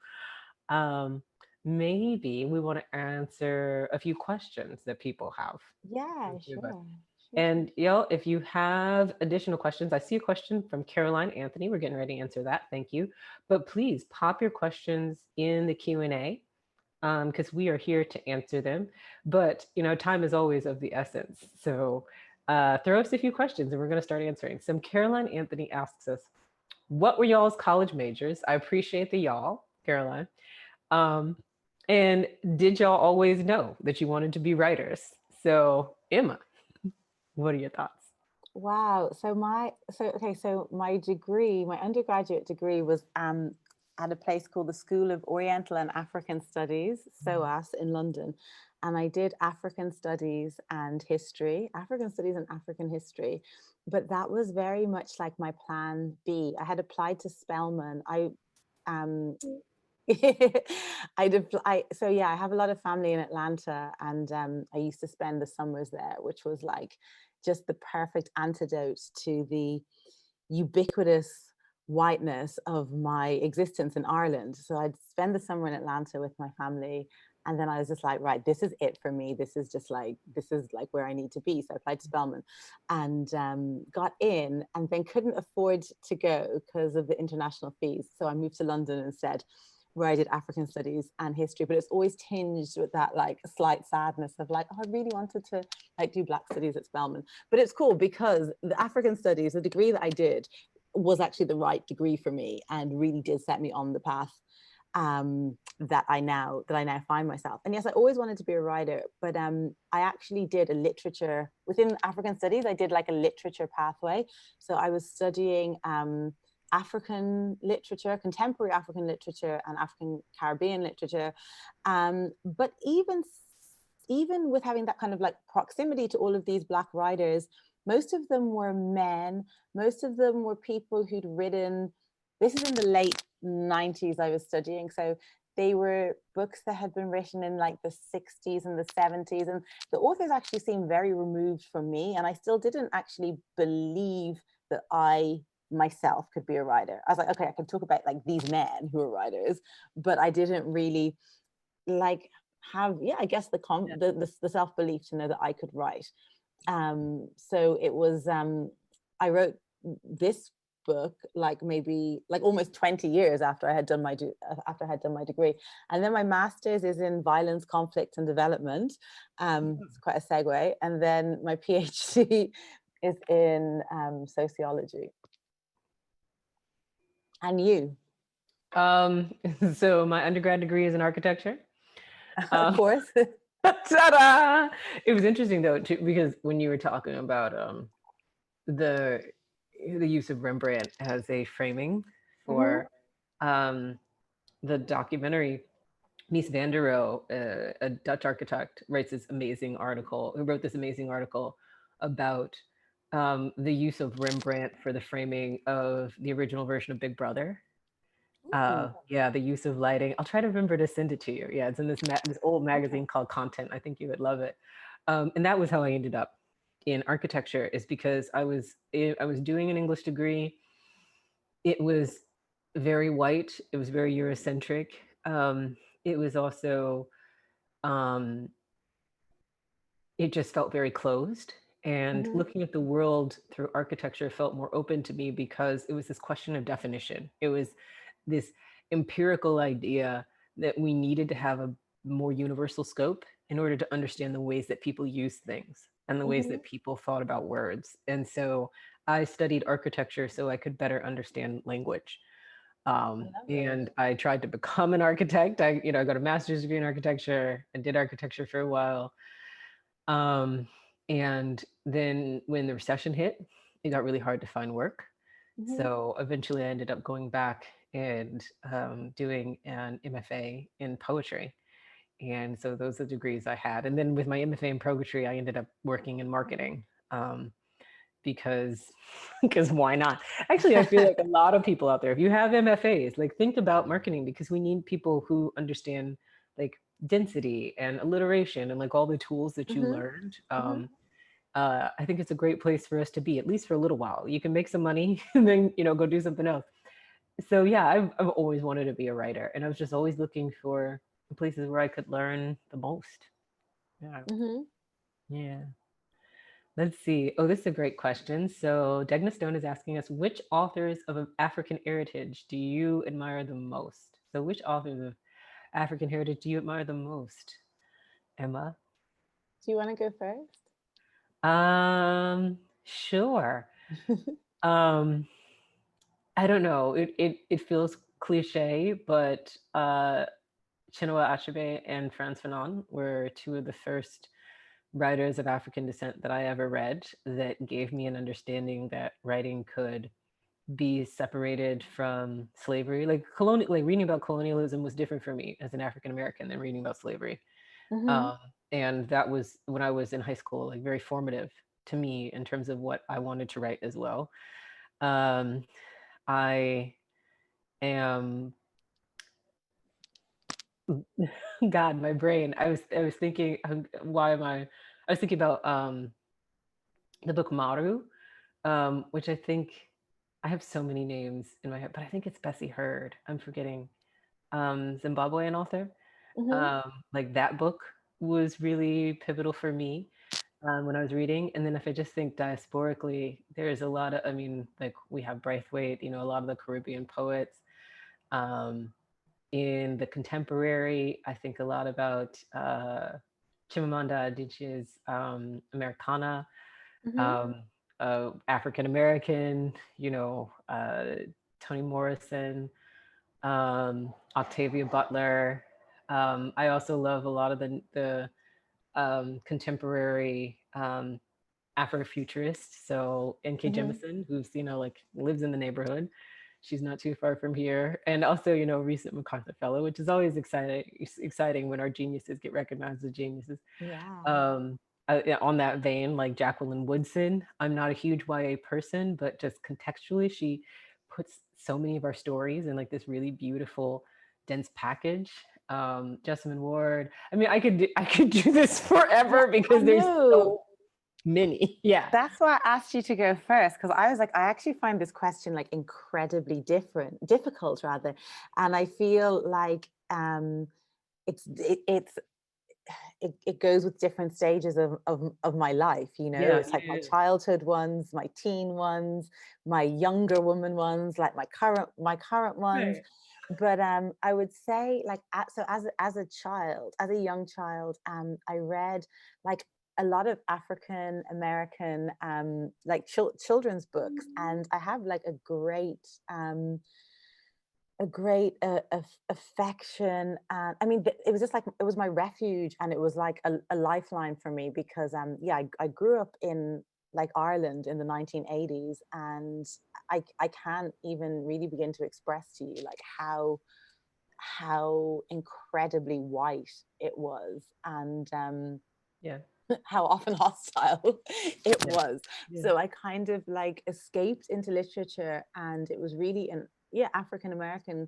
Um, Maybe we want to answer a few questions that people have.
Yeah,
The two of us.
sure. Sure, sure.
And if you have additional questions, I see a question from Caroline Anthony. We're getting ready to answer that. Thank you. But please pop your questions in the Q&A, because we are here to answer them. But time is always of the essence. So throw us a few questions and we're going to start answering. So Caroline Anthony asks us, what were y'all's college majors? I appreciate the y'all, Caroline. Um, and did y'all always know that you wanted to be writers? So Emma, what are your thoughts?
Wow. So my degree, my undergraduate degree was at a place called the School of Oriental and African Studies, SOAS, in London. And I did African Studies and History, African Studies and African History. But that was very much like my plan B. I had applied to Spelman. Um so yeah, I have a lot of family in Atlanta, and I used to spend the summers there, which was like just the perfect antidote to the ubiquitous whiteness of my existence in Ireland. So I'd spend the summer in Atlanta with my family, and then I was just like, right, this is it for me. This is like where I need to be. So I applied to Spelman and got in, and then couldn't afford to go because of the international fees. So I moved to London instead, where I did African studies and history, but it's always tinged with that like slight sadness of like, oh, I really wanted to like do Black studies at Spelman. But it's cool because the African studies, the degree that I did, was actually the right degree for me and really did set me on the path that I now find myself. And yes, I always wanted to be a writer, but I actually did a literature within African studies. I did like a literature pathway. So I was studying African literature, contemporary African literature, and African Caribbean literature. But even with having that kind of like proximity to all of these Black writers, most of them were men. Most of them were people who'd written this is in the late 90s I was studying. So they were books that had been written in like the 60s and the 70s. And the authors actually seemed very removed from me. And I still didn't actually believe that I myself could be a writer. I was like, okay, I can talk about like these men who are writers, but I didn't really like have, I guess the self-belief to know that I could write. So it was, I wrote this book like maybe like almost 20 years after I had done my degree, and then my master's is in violence, conflict and development. It's quite a segue. And then my PhD is in sociology. And you?
So my undergrad degree is in architecture.
Of course.
Ta-da! It was interesting though, too, because when you were talking about the use of Rembrandt as a framing for the documentary, Mies van der Rohe, a Dutch architect, wrote this amazing article about the use of Rembrandt for the framing of the original version of Big Brother. The use of lighting. I'll try to remember to send it to you. Yeah, it's in this old magazine called Content. I think you would love it. And that was how I ended up in architecture, is because I was doing an English degree. It was very white. It was very Eurocentric. It was also, it just felt very closed. And looking at the world through architecture felt more open to me, because it was this question of definition. It was this empirical idea that we needed to have a more universal scope in order to understand the ways that people use things and the ways that people thought about words. And so I studied architecture so I could better understand language. And I tried to become an architect. I got a master's degree in architecture and did architecture for a while. And then when the recession hit, it got really hard to find work. So eventually I ended up going back and doing an MFA in poetry. And so those are the degrees I had. And then with my MFA in poetry, I ended up working in marketing, because why not? Actually, I feel like a lot of people out there, if you have MFAs, like think about marketing, because we need people who understand like density and alliteration and like all the tools that you learned. I think it's a great place for us to be, at least for a little while. You can make some money and then, go do something else. So yeah, I've always wanted to be a writer, and I was just always looking for places where I could learn the most. Yeah. Yeah. Let's see. Oh, this is a great question. So Degna Stone is asking us, which authors of African heritage do you admire the most? So which authors of African heritage do you admire the most, Emma?
Do you want to go first?
Sure. I don't know. It feels cliche, but Chinua Achebe and Frantz Fanon were two of the first writers of African descent that I ever read, that gave me an understanding that writing could be separated from slavery. Like reading about colonialism was different for me as an African American than reading about slavery. And that was when I was in high school, like very formative to me in terms of what I wanted to write as well. I am God, my brain. I was thinking, I was thinking about the book Maru, which I think, I have so many names in my head, but I think it's Bessie Hurd. I'm forgetting. Zimbabwean author. Like that book was really pivotal for me when I was reading. And then if I just think diasporically, there's a lot of, like we have Braithwaite, a lot of the Caribbean poets. In the contemporary, I think a lot about Chimamanda Adichie's Americana, African American, Toni Morrison, Octavia Butler. I also love a lot of the contemporary Afrofuturists. So N.K. Jemisin, who's like lives in the neighborhood. She's not too far from here. And also, recent MacArthur Fellow, which is always exciting when our geniuses get recognized as geniuses.
Yeah.
On that vein, like Jacqueline Woodson, I'm not a huge YA person, but just contextually, she puts so many of our stories in like this really beautiful, dense package. Jessamine Ward. I mean, I could do this forever because there's so many. Yeah.
That's why I asked you to go first, because I was like, I actually find this question like incredibly difficult rather. And I feel like it goes with different stages of my life, you know. It's like my childhood ones, my teen ones, my younger woman ones, like my current ones. But I would say like so as a child, as a young child, I read like a lot of African American like children's books, and I have like a great affection. I mean, it was just like, it was my refuge, and it was like a lifeline for me, because I grew up in like Ireland in the 1980s, and I can't even really begin to express to you like how incredibly white it was, and how often hostile it was. So I kind of like escaped into literature, and it was really African American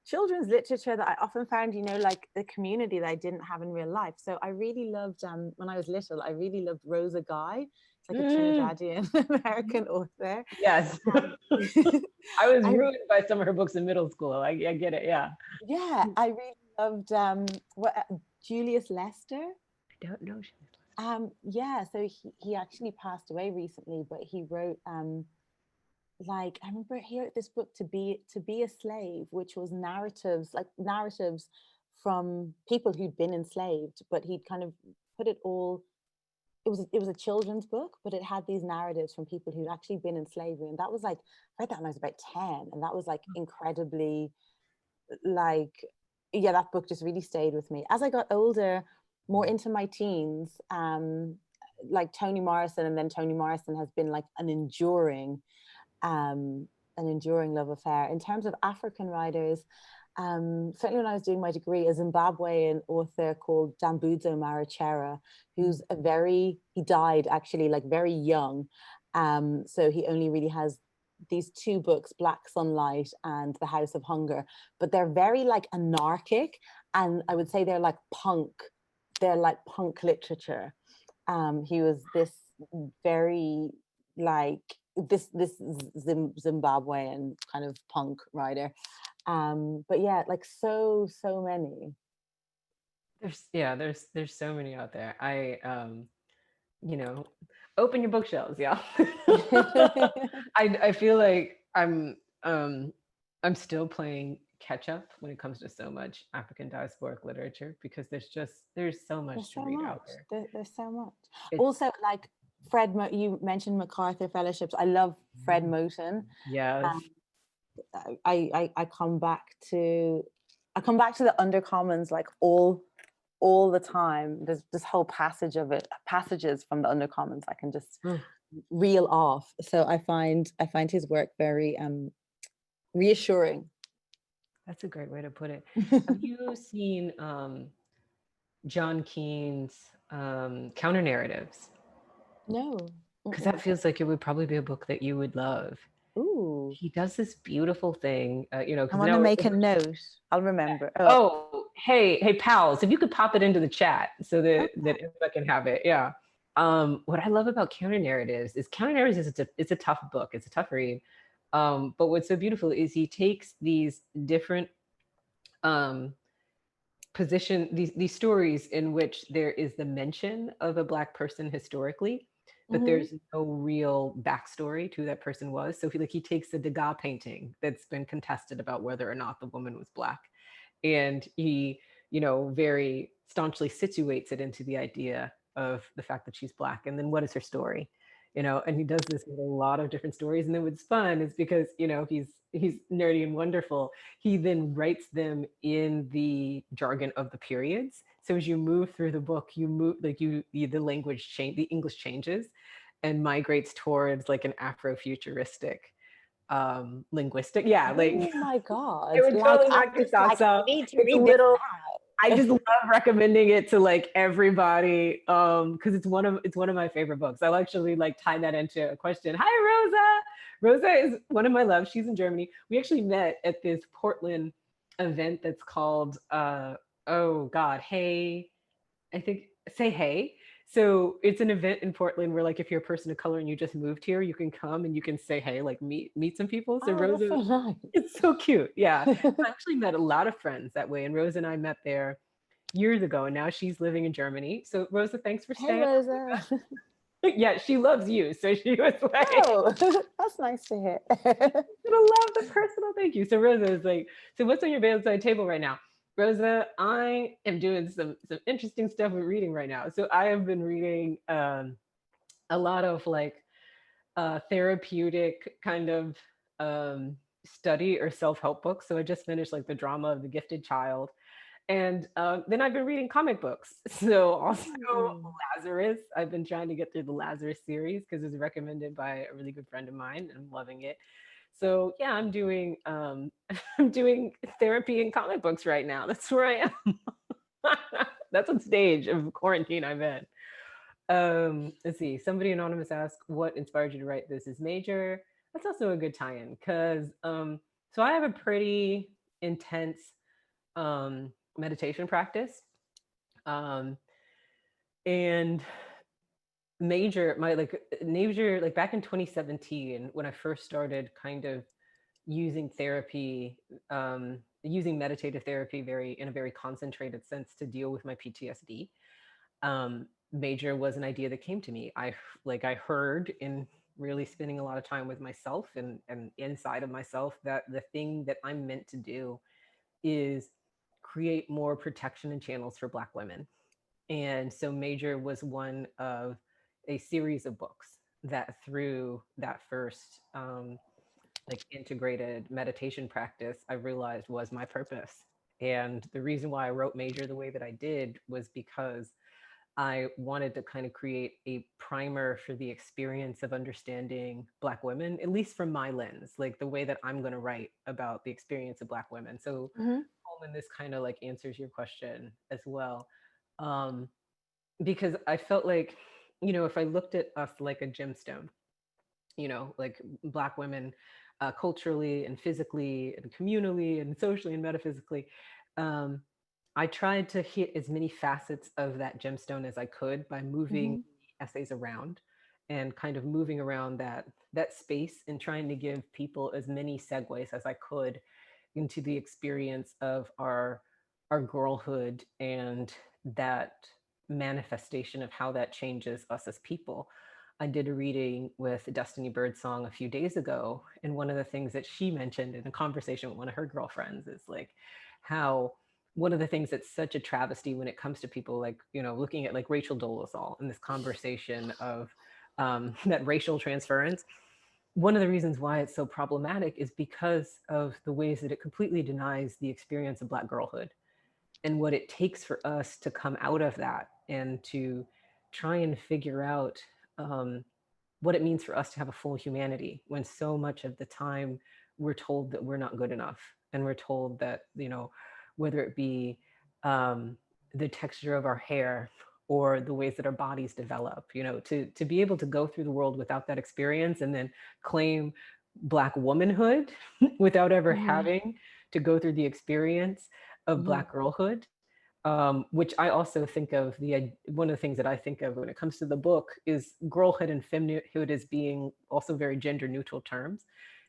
children's literature that I often found, you know, like the community that I didn't have in real life. So I really loved when I was little, I really loved Rosa Guy. It's like a Trinidadian American author.
Yes. I was ruined by some of her books in middle school. I get it. Yeah.
Yeah, I really loved Julius Lester.
I don't know.
So he actually passed away recently, but he wrote like, I remember he wrote this book, to be a slave, which was narratives from people who'd been enslaved, but he'd kind of put it all, it was a children's book, but it had these narratives from people who'd actually been in slavery. And that was like, I read that when I was about 10, and that was like incredibly like, that book just really stayed with me. As I got older, more into my teens, like Toni Morrison, and then Toni Morrison has been like an enduring love affair. In terms of African writers, certainly when I was doing my degree, a Zimbabwean author called Dambudzo Marachera, who's he died actually like very young, so he only really has these two books, Black Sunlight and The House of Hunger, but they're very like anarchic, and I would say they're like punk literature. He was this very like this Zimbabwean kind of punk writer, but yeah, like so many.
There's so many out there. You know, open your bookshelves, yeah. I feel like I'm still playing catch up when it comes to so much African diasporic literature, because there's so much to read out there.
There's so much. Also, like you mentioned MacArthur Fellowships. I love Fred Moten.
Yes.
I come back to the Undercommons like all the time. There's this whole passages from the Undercommons I can just reel off. So I find his work very reassuring.
That's a great way to put it. Have you seen John Keane's Counter Narratives?
No.
Because that feels like it would probably be a book that you would love.
Ooh.
He does this beautiful thing, you know.
I want to make a note. I'll remember.
Hey, pals, if you could pop it into the chat so that Emma can have it. Yeah. What I love about Counter Narratives is it's a tough book. It's a tough read. But what's so beautiful is he takes these different these stories in which there is the mention of a Black person historically, but there's no real backstory to who that person was. So he takes the Degas painting that's been contested about whether or not the woman was Black, and he, you know, very staunchly situates it into the idea of the fact that she's Black, and then what is her story, you know. And he does this with a lot of different stories. And then what's fun is, because, you know, he's nerdy and wonderful, he then writes them in the jargon of the periods. So as you move through the book, the language change, the English changes and migrates towards like an Afrofuturistic linguistic. Yeah, like,
oh my God,
it would totally knock your socks out.
I need to read this now.
I just love recommending it to like everybody because it's one of my favorite books. I'll actually like tie that into a question. Hi, Rosa. Rosa is one of my loves. She's in Germany. We actually met at this Portland event that's called oh God, Hey, I think Say Hey. So it's an event in Portland where like if you're a person of color and you just moved here, you can come and you can say hey, like meet some people. So
Oh, that's
Rosa,
so nice.
it's so cute. Yeah. I actually met a lot of friends that way. And Rosa and I met there years ago, and now she's living in Germany. So Rosa, thanks for
Hey,
staying.
Rosa.
Yeah, she loves you. So she was like,
Oh, that's nice to hear.
I love the personal thank you. So Rosa is like, so what's on your bedside table right now? Rosa, I am doing some interesting stuff with reading right now. So I have been reading a lot of like therapeutic kind of study or self-help books. So I just finished like The Drama of the Gifted Child. And then I've been reading comic books. So also Lazarus. I've been trying to get through the Lazarus series because it was recommended by a really good friend of mine, and I'm loving it. So yeah, I'm doing I'm doing therapy and comic books right now. That's where I am. That's what stage of quarantine I'm in. Let's see. Somebody anonymous asked, "What inspired you to write This Is Major?" That's also a good tie-in because so I have a pretty intense meditation practice, and major like back in 2017 when I first started kind of using therapy, using meditative therapy in a very concentrated sense to deal with my PTSD. Major was an idea that came to me. I heard in really spending a lot of time with myself and inside of myself that the thing that I'm meant to do is create more protection and channels for Black women. And so Major was one of a series of books that through that first like integrated meditation practice, I realized was my purpose. And the reason why I wrote Major the way that I did was because I wanted to kind of create a primer for the experience of understanding Black women, at least from my lens, like the way that I'm going to write about the experience of Black women. So, Coleman, this kind of like answers your question as well. Because I felt like, if I looked at us like a gemstone, like Black women culturally and physically and communally and socially and metaphysically, I tried to hit as many facets of that gemstone as I could by moving essays around and kind of moving around that space and trying to give people as many segues as I could into the experience of our girlhood and that manifestation of how that changes us as people. I did a reading with Destiny Birdsong a few days ago, and one of the things that she mentioned in a conversation with one of her girlfriends is like how one of the things that's such a travesty when it comes to people like, looking at like Rachel Dolezal in this conversation of that racial transference. One of the reasons why it's so problematic is because of the ways that it completely denies the experience of Black girlhood and what it takes for us to come out of that and to try and figure out what it means for us to have a full humanity when so much of the time we're told that we're not good enough, and we're told that, whether it be the texture of our hair or the ways that our bodies develop, to be able to go through the world without that experience and then claim Black womanhood without ever having to go through the experience of Black girlhood, which I also think of one of the things that I think of when it comes to the book is girlhood and femininehood as being also very gender neutral terms,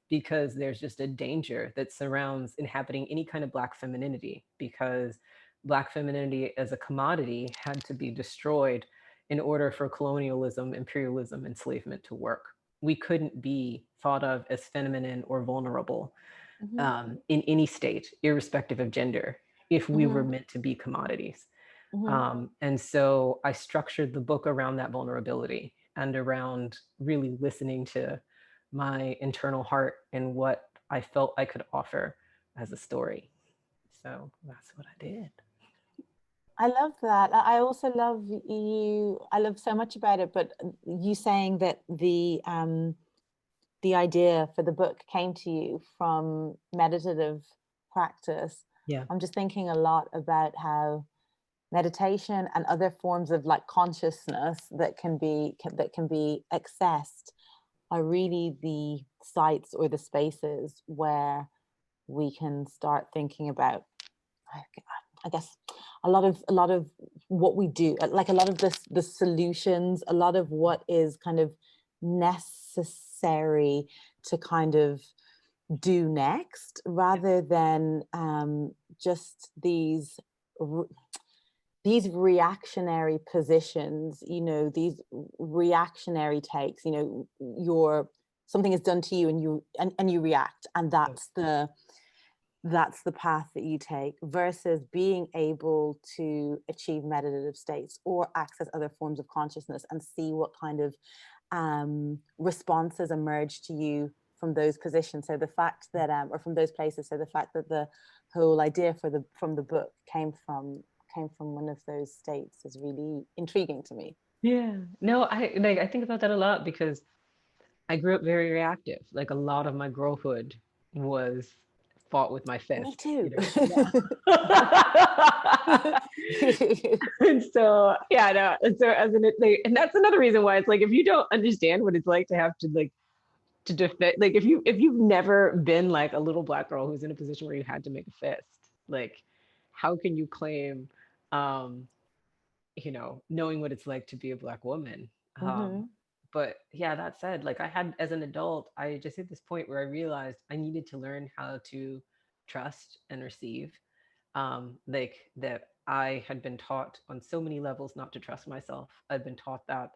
because there's just a danger that surrounds inhabiting any kind of Black femininity, because Black femininity as a commodity had to be destroyed in order for colonialism, imperialism, enslavement to work. We couldn't be thought of as feminine or vulnerable in any state, irrespective of gender, if we were meant to be commodities. And so I structured the book around that vulnerability and around really listening to my internal heart and what I felt I could offer as a story. So that's what I did.
I love that. I also love you. I love so much about it, but you saying that the idea for the book came to you from meditative practice.
Yeah.
I'm just thinking a lot about how meditation and other forms of like consciousness that can be accessed are really the sites or the spaces where we can start thinking about, I guess, a lot of what we do, like a lot of the solutions, a lot of what is kind of necessary to kind of do next, rather than just these reactionary positions, you know, these reactionary takes, you know, something is done to you and you react, and that's the path that you take, versus being able to achieve meditative states or access other forms of consciousness and see what kind of responses emerge to you from those positions. So the fact that or from those places, so the fact that the whole idea from the book came from one of those states is really intriguing to me.
Yeah. No, I think about that a lot because I grew up very reactive. Like a lot of my girlhood was fought with my
Me
fists,
too.
Yeah. And so, yeah, no. And so and that's another reason why it's like if you don't understand what it's like to have to like to defend, like if you've never been like a little Black girl who's in a position where you had to make a fist, like how can you claim um knowing what it's like to be a Black woman.
Mm-hmm.
But yeah, that said, like I had as an adult, I just hit this point where I realized I needed to learn how to trust and receive. Like that I had been taught on so many levels not to trust myself. I'd been taught that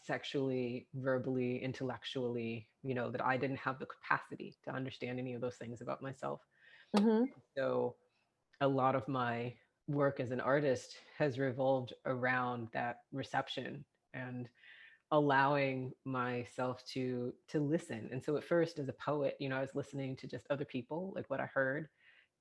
sexually, verbally, intellectually, that I didn't have the capacity to understand any of those things about myself.
Mm-hmm.
So a lot of my work as an artist has revolved around that reception and allowing myself to listen. And so at first as a poet, I was listening to just other people, like what I heard.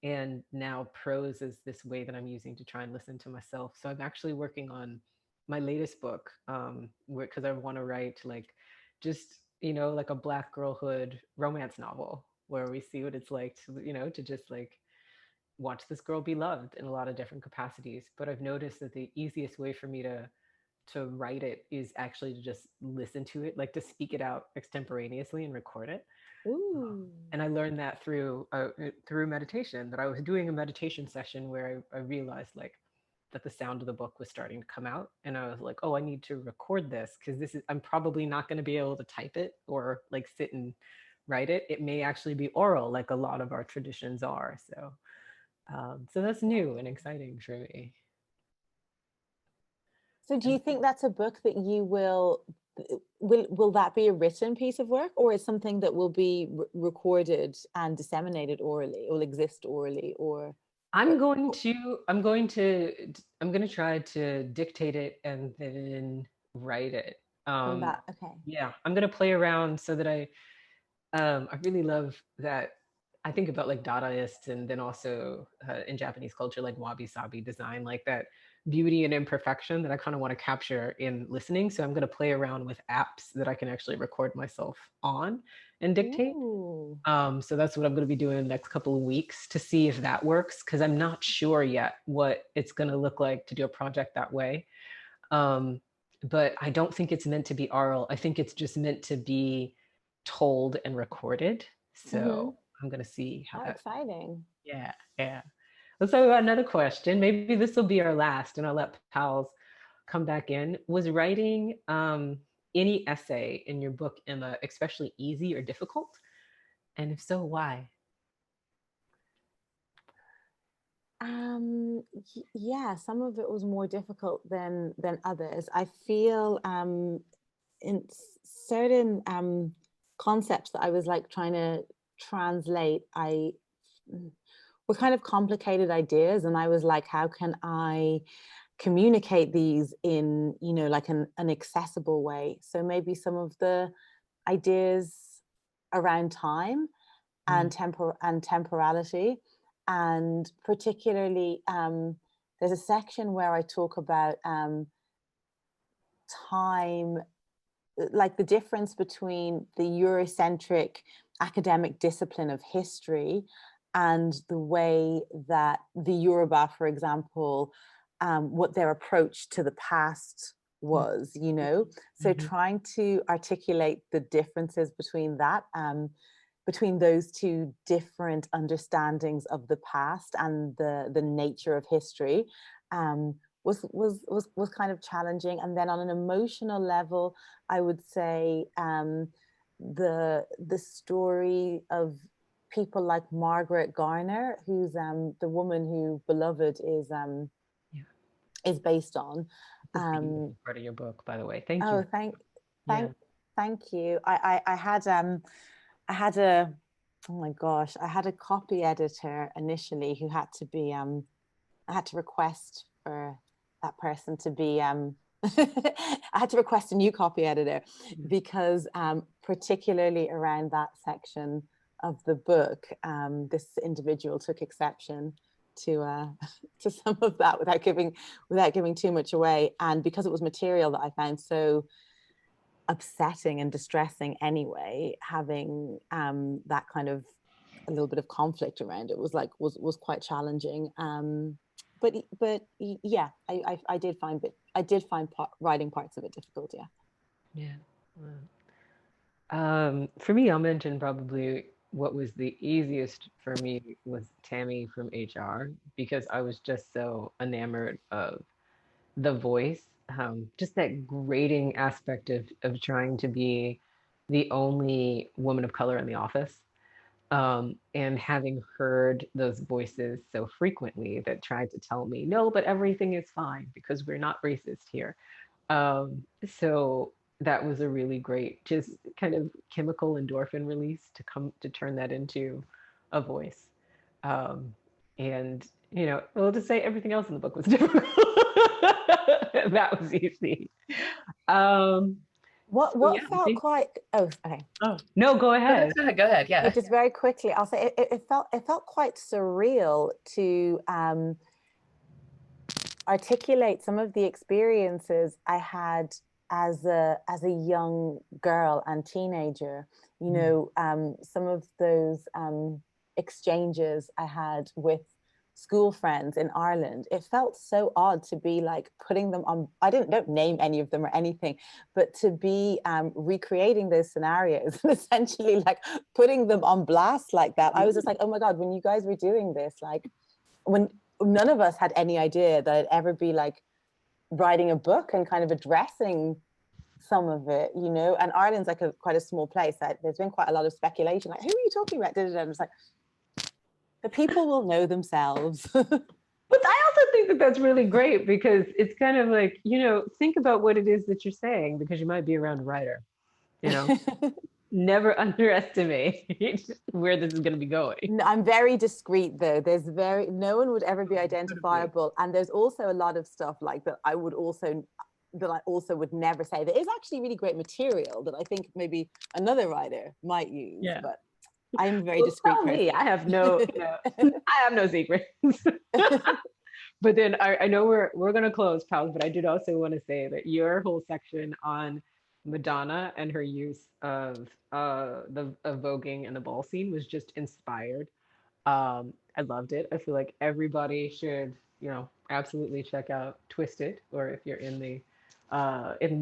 And now prose is this way that I'm using to try and listen to myself. So I'm actually working on my latest book, because I want to write like just, like a Black girlhood romance novel where we see what it's like to just like watch this girl be loved in a lot of different capacities. But I've noticed that the easiest way for me to write it is actually to just listen to it, like to speak it out extemporaneously and record it.
Ooh.
And I learned that through meditation. That I was doing a meditation session where I realized like that the sound of the book was starting to come out, and I was like, oh, I need to record this because I'm probably not going to be able to type it or like sit and write it. It may actually be oral, like a lot of our traditions are. So that's new and exciting for me.
So do you think that's a book that you will that be a written piece of work, or is something that will be recorded and disseminated orally, will exist orally, or
I'm going to try to dictate it and then write it.
from that? Okay.
Yeah, I'm going to play around so that I really love that. I think about like Dadaists, and then also in Japanese culture, like wabi-sabi design, like that beauty and imperfection that I kind of want to capture in listening. So I'm going to play around with apps that I can actually record myself on and dictate.
Ooh.
So that's what I'm going to be doing in the next couple of weeks to see if that works, because I'm not sure yet what it's going to look like to do a project that way. But I don't think it's meant to be oral. I think it's just meant to be told and recorded.
Mm-hmm.
So I'm going to see how
How
that.
exciting.
Yeah, yeah. Let's talk about another question. Maybe this will be our last, and I'll let Powell's come back in. Was writing any essay in your book, Emma, especially easy or difficult? And if so, why?
Yeah, some of it was more difficult than others. I feel in certain concepts that I was like trying to translate, I were kind of complicated ideas, and I was like, how can I communicate these in, like an accessible way? So maybe some of the ideas around time and temporality, and particularly there's a section where I talk about time, like the difference between the Eurocentric academic discipline of history and the way that the Yoruba, for example, what their approach to the past was, you know. So trying to articulate the differences between that, between those two different understandings of the past and the nature of history, was kind of challenging. And then on an emotional level, I would say the story of people like Margaret Garner, who's the woman who Beloved is based on.
Part of your book, by the way. Thank you.
Oh, thank you. I had a, oh my gosh, I had a copy editor initially who had to be I had to request for that person to be I had to request a new copy editor because particularly around that section of the book, this individual took exception to some of that without giving too much away, and because it was material that I found so upsetting and distressing anyway, having that kind of a little bit of conflict around it was quite challenging. But yeah, I did find writing parts of it difficult.
Yeah. For me, I'll mention probably what was the easiest for me was Tammy from HR, because I was just so enamored of the voice, just that grating aspect of trying to be the only woman of color in the office, and having heard those voices so frequently that tried to tell me, no, but everything is fine because we're not racist here. So that was a really great, just kind of chemical endorphin release to turn that into a voice. Um, and, well, to say everything else in the book was difficult. That was easy.
What felt quite, okay.
Oh, no, go ahead.
Go ahead. Yeah.
Just very quickly, I'll say it felt quite surreal to articulate some of the experiences I had as a young girl and teenager. You know, some of those exchanges I had with school friends in Ireland, it felt so odd to be like putting them on. I don't name any of them or anything, but to be recreating those scenarios and essentially like putting them on blast like that. I was just like, oh my God, when you guys were doing this, like when none of us had any idea that I'd ever be like writing a book and kind of addressing some of it, you know. And Ireland's like quite a small place. There's been quite a lot of speculation, like, who are you talking about? And it's like, the people will know themselves.
But I also think that that's really great because it's kind of like, think about what it is that you're saying, because you might be around a writer, Never underestimate where this is going to be going.
I'm very discreet though. No one would ever be identifiable. And there's also a lot of stuff like that I also would never say that is actually really great material that I think maybe another writer might use. Yeah. But I'm very discreet.
Tell me, I have no secrets. But then I know we're gonna close, Powell, but I did also want to say that your whole section on Madonna and her use of the voguing and the ball scene was just inspired. I loved it. I feel like everybody should, absolutely check out Twisted, or if you're in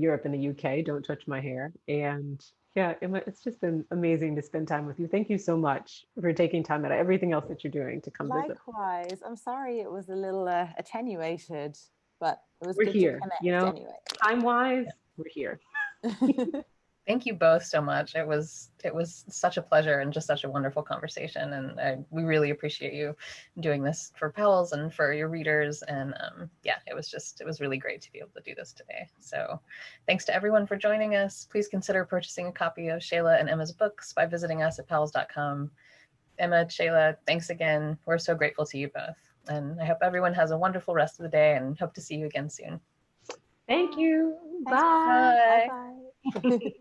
Europe and the UK, Don't Touch My Hair. And yeah, Emma, it's just been amazing to spend time with you. Thank you so much for taking time out of everything else that you're doing to come visit.
Likewise. I'm sorry it was a little attenuated, but it was
we're
good
here,
to connect anyway.
Time-wise, we're here.
Thank you both so much. It was such a pleasure and just such a wonderful conversation. And we really appreciate you doing this for Powell's and for your readers. And it was really great to be able to do this today. So thanks to everyone for joining us. Please consider purchasing a copy of Shayla and Emma's books by visiting us at powells.com. Emma, Shayla, thanks again. We're so grateful to you both. And I hope everyone has a wonderful rest of the day and hope to see you again soon.
Thank you.
Thanks.
Bye.
Bye.